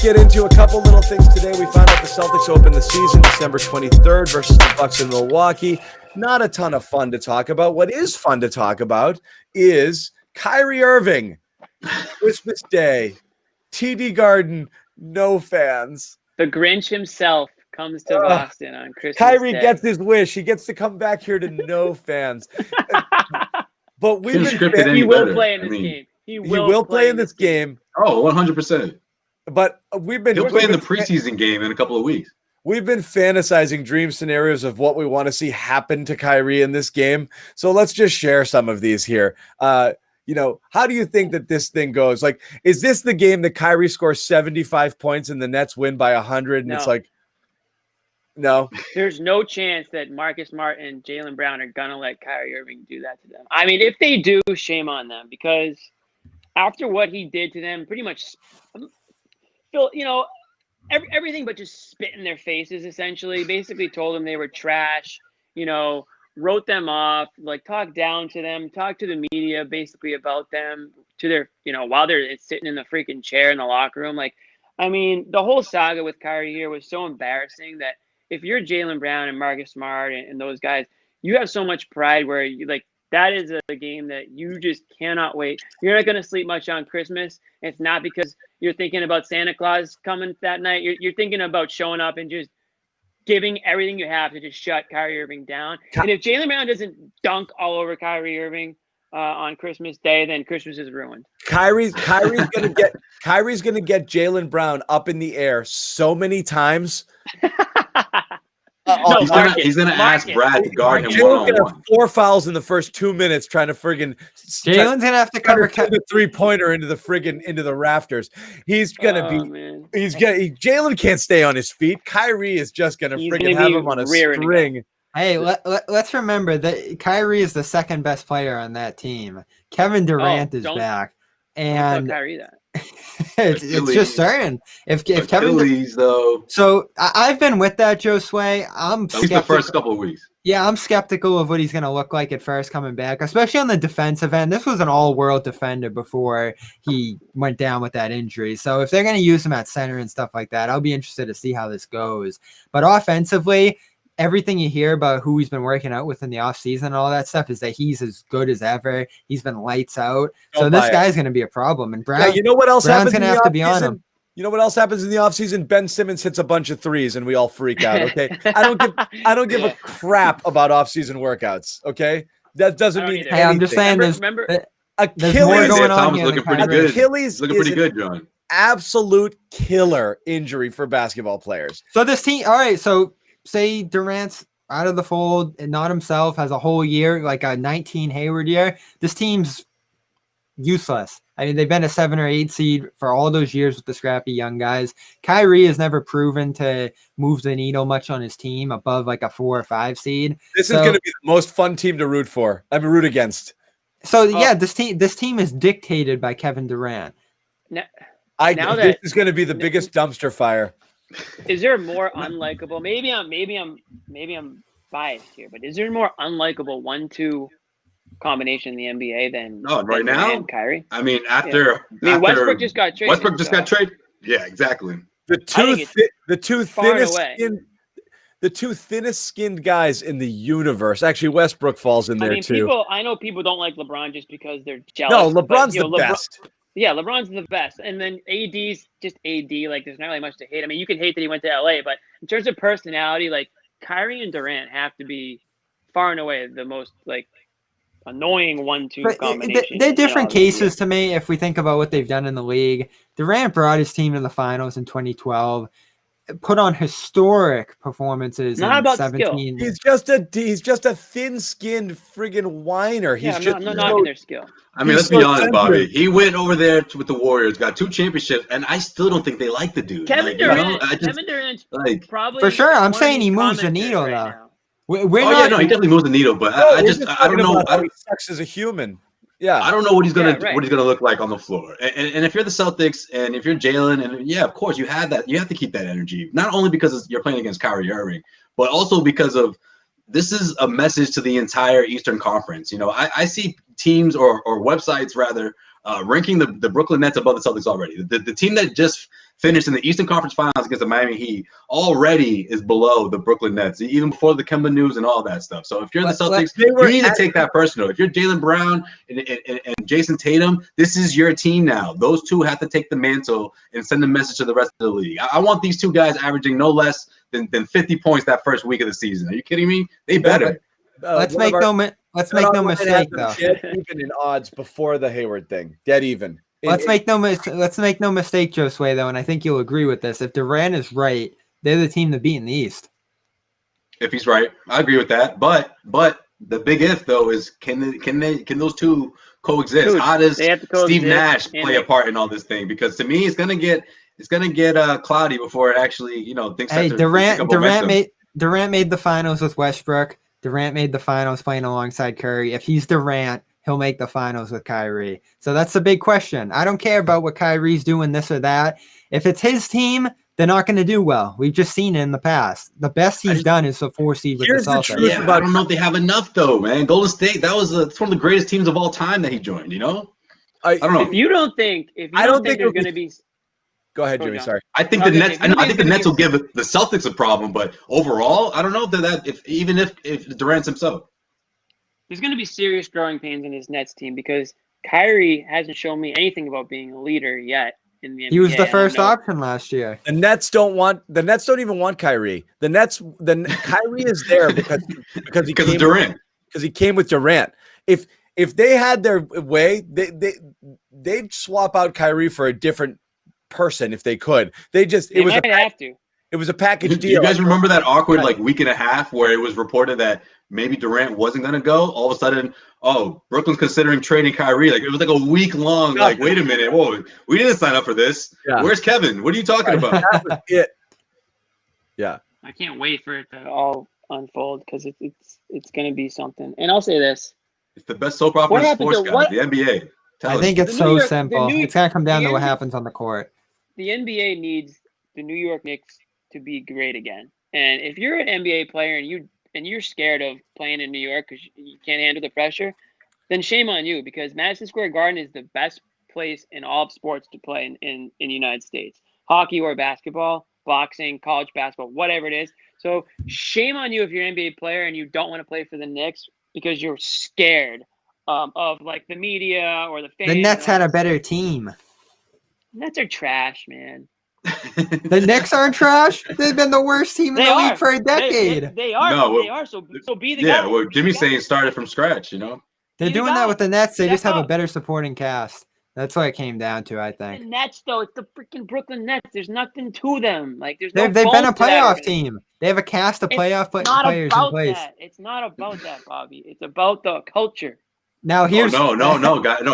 get into a couple little things today. We found out the Celtics open the season December 23rd versus the Bucks in Milwaukee. Not a ton of fun to talk about. What is fun to talk about is Kyrie Irving, Christmas Day, TD Garden, no fans. The Grinch himself comes to Boston on Christmas Kyrie Day. gets his wish. He gets to come back here to no fans. But he will play in this game. He will play in this game. Oh, 100%. But he'll play in the preseason game in a couple of weeks. We've been fantasizing dream scenarios of what we want to see happen to Kyrie in this game. So let's just share some of these here. How do you think that this thing goes? Like, is this the game that Kyrie scores 75 points and the Nets win by 100? And it's like, no. There's no chance that Marcus Smart and Jaylen Brown are going to let Kyrie Irving do that to them. I mean, if they do, shame on them, because after what he did to them, pretty much, everything but just spit in their faces, essentially, basically told them they were trash, wrote them off, like talked down to them, talked to the media basically about them to their, while they're sitting in the freaking chair in the locker room. Like, I mean, the whole saga with Kyrie here was so embarrassing that if you're Jaylen Brown and Marcus Smart and those guys, you have so much pride where you that is a game that you just cannot wait. You're not going to sleep much on Christmas. It's not because you're thinking about Santa Claus coming that night. You're thinking about showing up and just giving everything you have to just shut Kyrie Irving down. And if Jaylen Brown doesn't dunk all over Kyrie Irving on Christmas Day, then Christmas is ruined. Kyrie's gonna get Jaylen Brown up in the air so many times. He's gonna ask Brad to guard him one-on-one. 4 fouls in the first 2 minutes trying to friggin' Jaylen's gonna have to cover the 3-pointer into the rafters. He's gonna Jaylen can't stay on his feet. Kyrie is just gonna friggin' have him on a string. Hey, let's remember that Kyrie is the second best player on that team. Kevin Durant is back, and Kyrie that. it's just certain. If Kevin, though. So I've been with that, Josue. I'm the first couple of weeks. Yeah, I'm skeptical of what he's going to look like at first coming back, especially on the defensive end. This was an all-world defender before he went down with that injury. So if they're going to use him at center and stuff like that, I'll be interested to see how this goes. But offensively, everything you hear about who he's been working out with in the offseason and all that stuff is that he's as good as ever. He's been lights out. So this guy's going to be a problem. And Brown, you know what else Brown's happens going to have to be on him. You know what else happens in the offseason? Ben Simmons hits a bunch of threes and we all freak out, okay? I don't give a crap about offseason workouts, okay? That doesn't mean anything. Hey, I'm just saying there's more going on here. Looking pretty good. Achilles looking pretty good, John. Absolute killer injury for basketball players. So this team, all right, so say Durant's out of the fold and not himself, has a whole year, like a 19 Hayward year. This team's useless. I mean, they've been a 7 or 8 seed for all those years with the scrappy young guys. Kyrie has never proven to move the needle much on his team above like a 4 or 5 seed. This is going to be the most fun team to root for. Root against. So this team is dictated by Kevin Durant. This is going to be the biggest dumpster fire. Is there a more unlikable? Maybe I'm biased here, but is there a more unlikable 1-2 combination in the NBA than right now? Kyrie. I mean, Westbrook just got traded. Westbrook just got traded. Yeah, exactly. The two thinnest skinned guys in the universe. Actually, Westbrook falls in there too. I know people don't like LeBron just because they're jealous. No, LeBron's the best. Yeah, LeBron's the best. And then AD's just AD. Like, there's not really much to hate. I mean, you can hate that he went to LA, but in terms of personality, like, Kyrie and Durant have to be far and away the most, like, annoying 1-2 combination. They're different cases to me if we think about what they've done in the league. Durant brought his team to the finals in 2012, put on historic performances not in about 17. Skill. He's just a thin-skinned friggin' whiner. I'm not knocking their skill. I mean, let's be honest, Bobby. He went over there with the Warriors, got 2 championships, and I still don't think they like the dude. Kevin Durant, probably for sure. I'm saying he moves the needle though. Now. He definitely moves the needle, but I don't know. How he sucks as a human. Yeah, I don't know what he's gonna look like on the floor. And if you're the Celtics, and if you're Jaylen, and of course you have that. You have to keep that energy, not only because you're playing against Kyrie Irving, but also because of this is a message to the entire Eastern Conference. I see teams or websites rather ranking the Brooklyn Nets above the Celtics already. The team that just finished in the Eastern Conference Finals against the Miami Heat already is below the Brooklyn Nets, even before the Kemba news and all that stuff. So if you're the Celtics, you need to take that personal. If you're Jaylen Brown and Jason Tatum, this is your team now. Those two have to take the mantle and send a message to the rest of the league. I want these two guys averaging no less than 50 points that first week of the season. Are you kidding me? They better. Let's make no mistake though. Dead even in odds before the Hayward thing. Dead even. Let's make no mistake, Josue, though, and I think you'll agree with this. If Durant is right, they're the team to beat in the East. If he's right, I agree with that. But the big if though is can those two coexist? Dude, how does they have to coexist, Steve Nash play a part in all this thing? Because to me, it's gonna get cloudy before it actually things. Hey, Durant made the finals with Westbrook. Durant made the finals playing alongside Curry. If he's Durant, he'll make the finals with Kyrie. So that's the big question. I don't care about what Kyrie's doing, this or that. If it's his team, they're not going to do well. We've just seen it in the past. The best he's done is the 4 seed with the Celtics. Yeah, I don't know if they have enough though, man. Golden State, it's one of the greatest teams of all time that he joined. I don't know. If you don't think there's going to be. Go ahead, Jimmy. Sorry. I think the Nets. I think the Nets will give the Celtics a problem, but overall, I don't know if Durant's himself. There's going to be serious growing pains in this Nets team because Kyrie hasn't shown me anything about being a leader yet in the NBA. He was the first option last year. The Nets don't even want Kyrie. Kyrie is there because of Durant. Because he came with Durant. If they had their way, they'd swap out Kyrie for a different person if they could. It was a package deal. You guys remember that awkward week and a half where it was reported that maybe Durant wasn't going to go? All of a sudden, Brooklyn's considering trading Kyrie. It was a week long. Wait a minute, whoa, we didn't sign up for this. Yeah. Where's Kevin? What are you talking about? That was it. Yeah, I can't wait for it to all unfold because it's going to be something. And I'll say this: it's the best soap opera in sports, guys. The NBA. I think it's so simple. It's going to come down to what happens on the court. The NBA needs the New York Knicks to be great again. And if you're an NBA player and you're scared of playing in New York because you can't handle the pressure, then shame on you because Madison Square Garden is the best place in all of sports to play in the United States. Hockey or basketball, boxing, college basketball, whatever it is. So shame on you if you're an NBA player and you don't want to play for the Knicks because you're scared of the media or the fans. The Nets had a better team. Nets are trash, man. The Knicks aren't trash. They've been the worst team in the league for a decade. They are. So be the guy. Yeah, what Jimmy's saying started from scratch. They're doing that with the Nets. They just have a better supporting cast. That's what it came down to, I think. The Nets, though, it's the freaking Brooklyn Nets. There's nothing to them. They've been a playoff team. They have a cast of playoff players in place. It's not about that, Bobby. It's about the culture. Now here's no,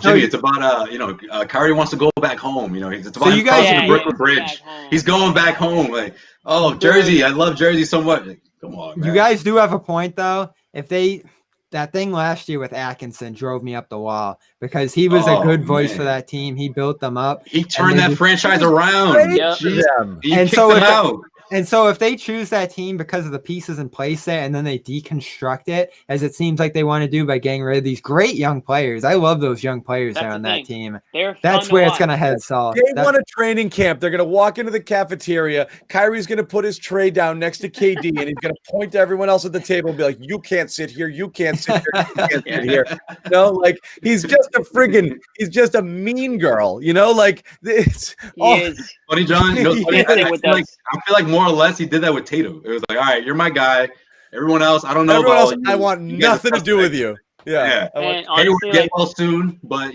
Jimmy. It's about Kyrie wants to go back home. It's about him crossing the Brooklyn Bridge. He's going back home. Jersey, I love Jersey so much. Come on, man. You guys do have a point though. That thing last year with Atkinson drove me up the wall because he was a good voice for that team. He built them up. He turned that franchise around. He kicked them out. And so if they choose that team because of the pieces in place there and then they deconstruct it, as it seems like they want to do by getting rid of these great young players. I love those young players there on that team. That's where it's going to head south. Day one of training camp, they're going to walk into the cafeteria. Kyrie's going to put his tray down next to KD and he's going to point to everyone else at the table and be like, you can't sit here. You can't sit here. You can't sit here. He's just a mean girl, it's funny, John. I feel like more or less he did that with Tatum. It was all right, you're my guy. Everyone else, I don't know about you. I want nothing to do with you. Yeah. Hey, we're getting well soon, but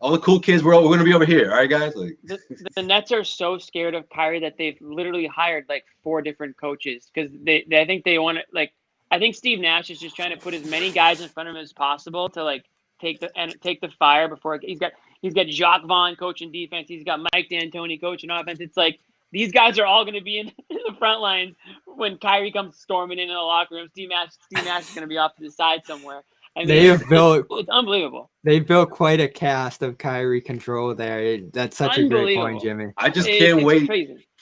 all the cool kids, we're going to be over here. All right, guys. The Nets are so scared of Kyrie that they've literally hired 4 different coaches because I think they want to I think Steve Nash is just trying to put as many guys in front of him as possible to take the fire before he's got Jacques Vaughn coaching defense. He's got Mike D'Antoni coaching offense. It's these guys are all going to be in the front lines when Kyrie comes storming into the locker room. Steve Nash is going to be off to the side somewhere. It's unbelievable. They built quite a cast of Kyrie control there. That's such a great point, Jimmy. I just can't wait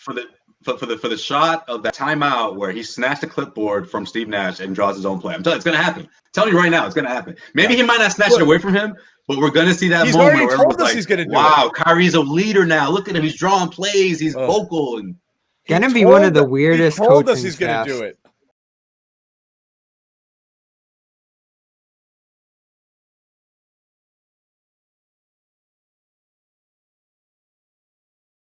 for the shot of that timeout where he snatched the clipboard from Steve Nash and draws his own play. I'm telling you, it's going to happen. I'm telling you right now, it's going to happen. Maybe he might not snatch it away from him, But we're gonna see that He's moment already where told everyone's us like, he's gonna do wow, Kyrie's a leader now. Look at him, he's drawing plays, he's Oh. vocal, and Gonna He be one of told- the weirdest He told us coaching he's going to staffs. do it.